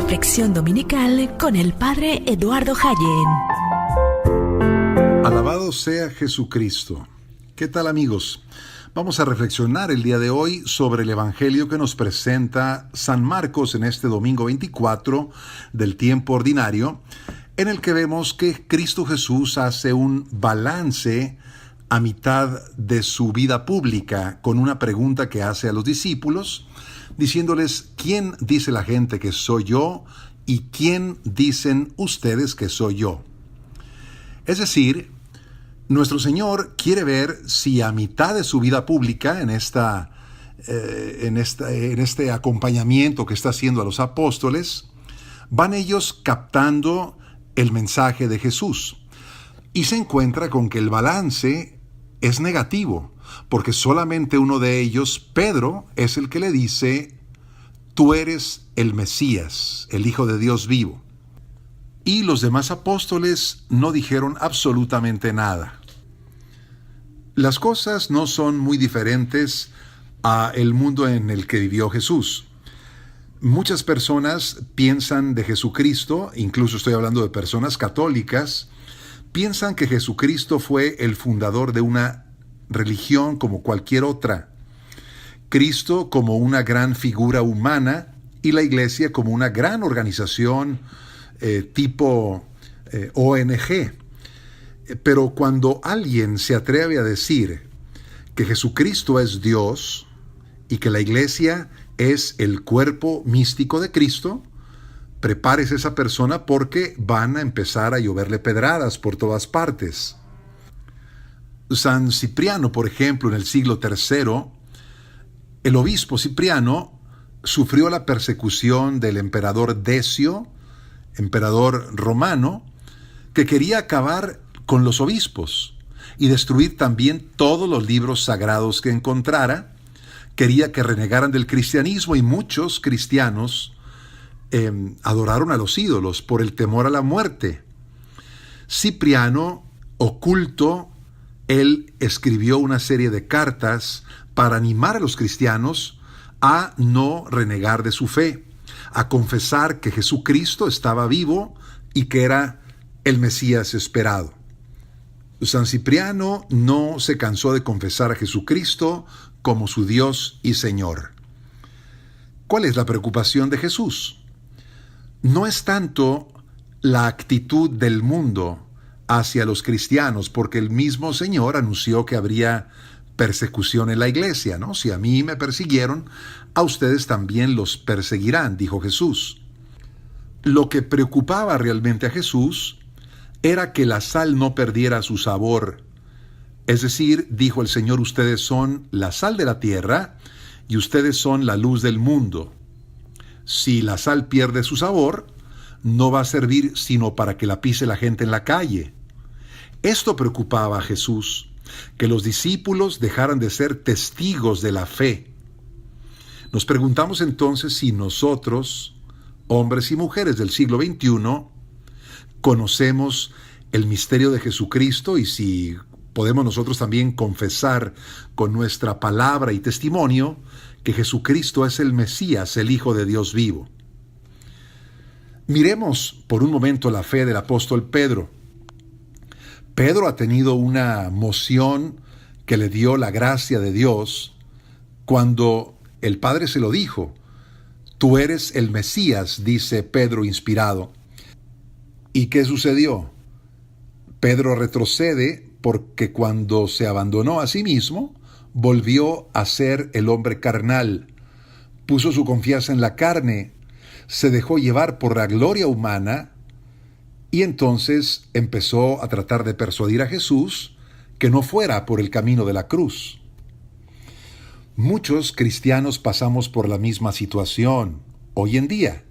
Reflexión dominical con el Padre Eduardo Jayen. Alabado sea Jesucristo. ¿Qué tal, amigos? Vamos a reflexionar el día de hoy sobre el Evangelio que nos presenta San Marcos en este domingo 24 del tiempo ordinario, en el que vemos que Cristo Jesús hace un balance a mitad de su vida pública con una pregunta que hace a los discípulos, diciéndoles: ¿quién dice la gente que soy yo? ¿Y quién dicen ustedes que soy yo? Es decir, nuestro Señor quiere ver si a mitad de su vida pública, en este acompañamiento que está haciendo a los apóstoles, van ellos captando el mensaje de Jesús. Y se encuentra con que el balance es negativo, porque solamente uno de ellos, Pedro, es el que le dice: tú eres el Mesías, el Hijo de Dios vivo. Y los demás apóstoles no dijeron absolutamente nada. Las cosas no son muy diferentes al mundo en el que vivió Jesús. Muchas personas piensan de Jesucristo, incluso estoy hablando de personas católicas, piensan que Jesucristo fue el fundador de una religión como cualquier otra. Cristo como una gran figura humana y la Iglesia como una gran organización tipo ONG. Pero cuando alguien se atreve a decir que Jesucristo es Dios y que la Iglesia es el cuerpo místico de Cristo, prepárese esa persona porque van a empezar a lloverle pedradas por todas partes. San Cipriano, por ejemplo, en el siglo III, el obispo Cipriano sufrió la persecución del emperador Decio, emperador romano, que quería acabar con los obispos y destruir también todos los libros sagrados que encontrara. Quería que renegaran del cristianismo y muchos cristianos adoraron a los ídolos por el temor a la muerte. Cipriano, oculto, él escribió una serie de cartas para animar a los cristianos a no renegar de su fe, a confesar que Jesucristo estaba vivo y que era el Mesías esperado. San Cipriano no se cansó de confesar a Jesucristo como su Dios y Señor. ¿Cuál es la preocupación de Jesús? No es tanto la actitud del mundo hacia los cristianos, porque el mismo Señor anunció que habría persecución en la iglesia, ¿no? Si a mí me persiguieron, a ustedes también los perseguirán, dijo Jesús. Lo que preocupaba realmente a Jesús era que la sal no perdiera su sabor. Es decir, dijo el Señor: ustedes son la sal de la tierra y ustedes son la luz del mundo. Si la sal pierde su sabor, no va a servir sino para que la pise la gente en la calle. Esto preocupaba a Jesús, que los discípulos dejaran de ser testigos de la fe. Nos preguntamos entonces si nosotros, hombres y mujeres del siglo XXI, conocemos el misterio de Jesucristo y si podemos nosotros también confesar con nuestra palabra y testimonio que Jesucristo es el Mesías, el Hijo de Dios vivo. Miremos por un momento la fe del apóstol Pedro. Pedro ha tenido una moción que le dio la gracia de Dios cuando el Padre se lo dijo. Tú eres el Mesías, dice Pedro inspirado. ¿Y qué sucedió? Pedro retrocede porque cuando se abandonó a sí mismo, volvió a ser el hombre carnal, puso su confianza en la carne, se dejó llevar por la gloria humana y entonces empezó a tratar de persuadir a Jesús que no fuera por el camino de la cruz. Muchos cristianos pasamos por la misma situación hoy en día.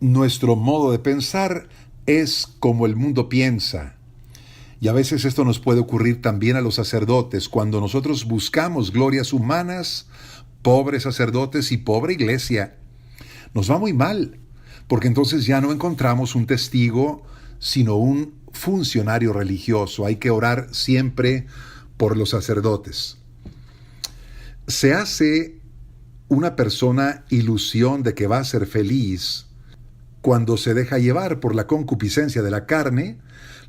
Nuestro modo de pensar es como el mundo piensa. Y a veces esto nos puede ocurrir también a los sacerdotes, cuando nosotros buscamos glorias humanas, pobres sacerdotes y pobre iglesia. Nos va muy mal, porque entonces ya no encontramos un testigo, sino un funcionario religioso. Hay que orar siempre por los sacerdotes. Se hace una persona ilusión de que va a ser feliz cuando se deja llevar por la concupiscencia de la carne,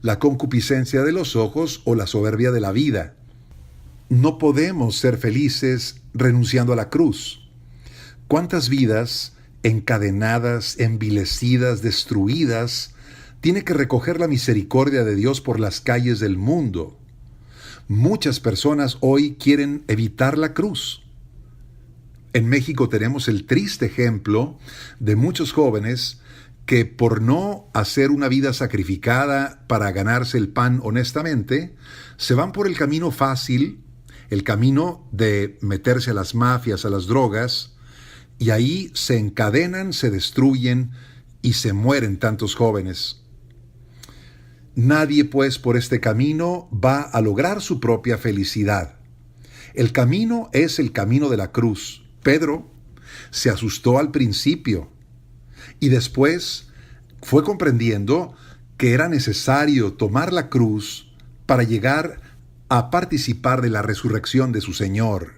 la concupiscencia de los ojos o la soberbia de la vida. No podemos ser felices renunciando a la cruz. ¿Cuántas vidas encadenadas, envilecidas, destruidas, tiene que recoger la misericordia de Dios por las calles del mundo? Muchas personas hoy quieren evitar la cruz. En México tenemos el triste ejemplo de muchos jóvenes que por no hacer una vida sacrificada para ganarse el pan honestamente, se van por el camino fácil, el camino de meterse a las mafias, a las drogas, y ahí se encadenan, se destruyen y se mueren tantos jóvenes. Nadie, pues, por este camino va a lograr su propia felicidad. El camino es el camino de la cruz. Pedro se asustó al principio y después fue comprendiendo que era necesario tomar la cruz para llegar a participar de la resurrección de su Señor.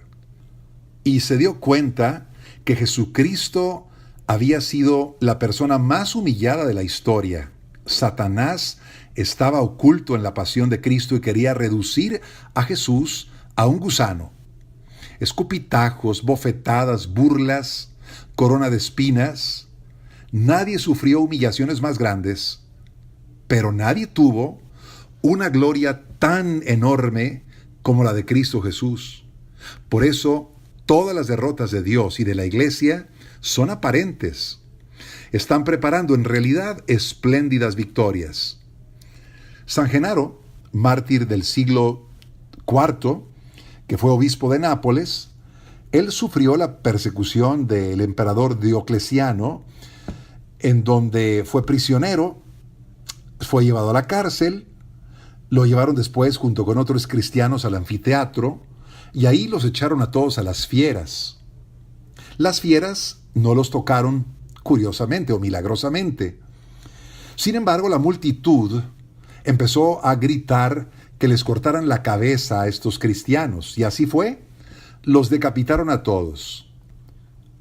Y se dio cuenta que Jesucristo había sido la persona más humillada de la historia. Satanás estaba oculto en la pasión de Cristo y quería reducir a Jesús a un gusano. Escupitajos, bofetadas, burlas, corona de espinas. Nadie sufrió humillaciones más grandes, pero nadie tuvo una gloria tan enorme como la de Cristo Jesús. Por eso, todas las derrotas de Dios y de la Iglesia son aparentes. Están preparando en realidad espléndidas victorias. San Genaro, mártir del siglo IV, que fue obispo de Nápoles, él sufrió la persecución del emperador Diocleciano, en donde fue prisionero, fue llevado a la cárcel, lo llevaron después junto con otros cristianos al anfiteatro, y ahí los echaron a todos a las fieras. Las fieras no los tocaron curiosamente o milagrosamente. Sin embargo, la multitud empezó a gritar que les cortaran la cabeza a estos cristianos, y así fue. Los decapitaron a todos.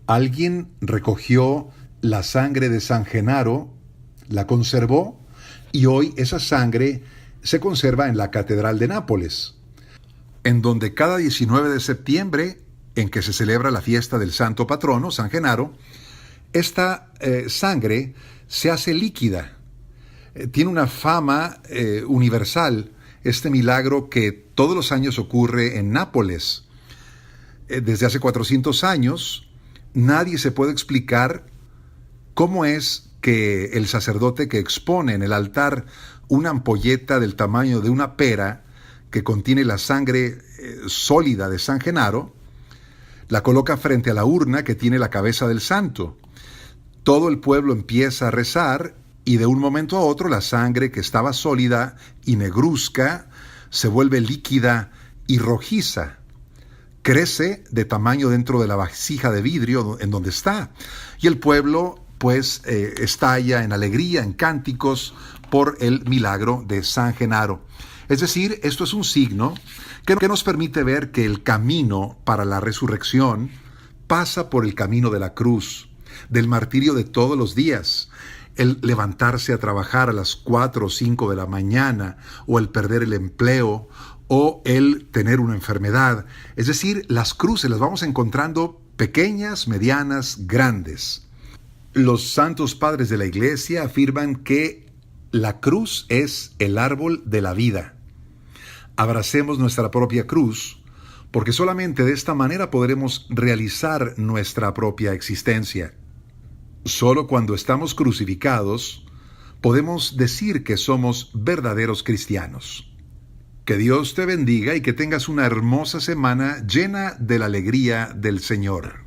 Alguien recogió la sangre de San Genaro, la conservó, y hoy esa sangre se conserva en la Catedral de Nápoles, en donde cada 19 de septiembre, en que se celebra la fiesta del santo patrono, San Genaro, esta sangre se hace líquida. Tiene una fama universal este milagro que todos los años ocurre en Nápoles. Desde hace 400 años, nadie se puede explicar cómo es que el sacerdote que expone en el altar una ampolleta del tamaño de una pera que contiene la sangre sólida de San Genaro, la coloca frente a la urna que tiene la cabeza del santo. Todo el pueblo empieza a rezar y de un momento a otro la sangre que estaba sólida y negruzca se vuelve líquida y rojiza. Crece de tamaño dentro de la vasija de vidrio en donde está. Y el pueblo pues estalla en alegría, en cánticos por el milagro de San Genaro. Es decir, esto es un signo que nos permite ver que el camino para la resurrección pasa por el camino de la cruz, del martirio de todos los días. El levantarse a trabajar a las 4 o 5 de la mañana, o el perder el empleo, o el tener una enfermedad. Es decir, las cruces las vamos encontrando pequeñas, medianas, grandes. Los santos padres de la Iglesia afirman que la cruz es el árbol de la vida. Abracemos nuestra propia cruz, porque solamente de esta manera podremos realizar nuestra propia existencia. Solo cuando estamos crucificados podemos decir que somos verdaderos cristianos. Que Dios te bendiga y que tengas una hermosa semana llena de la alegría del Señor.